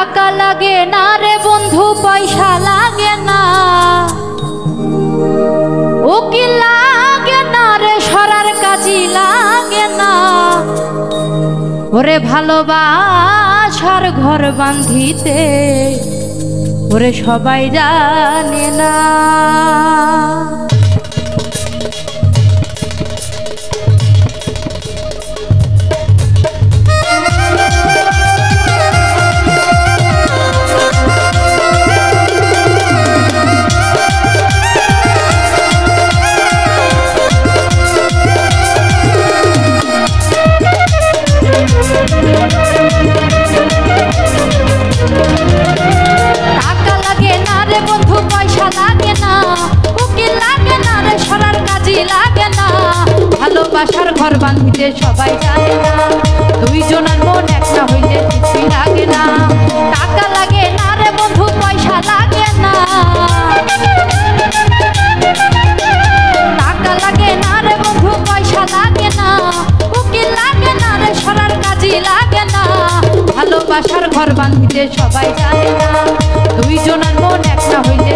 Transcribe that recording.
টাকা লাগে না রে বন্ধু, পয়সা লাগে না, উকিল লাগে না রে, সরার কাজী লাগে না। ওরে ভালোবাসার ঘর বাঁধিতে ওরে সবাই জানে না। ভালোবাসার ঘর বাঁধিতে সবাই জানে না, দুইজনের মন একটা হইলে কিছুই লাগে না। টাকা লাগে না রে বন্ধু, পয়সা লাগে না, টাকা লাগে না রে বন্ধু, পয়সা লাগে না, উকিল লাগে না রে, সরার কাজী লাগে না। ভালোবাসার ঘর বাঁধিতে সবাই জানে না, দুইজনের মন একটা হইলে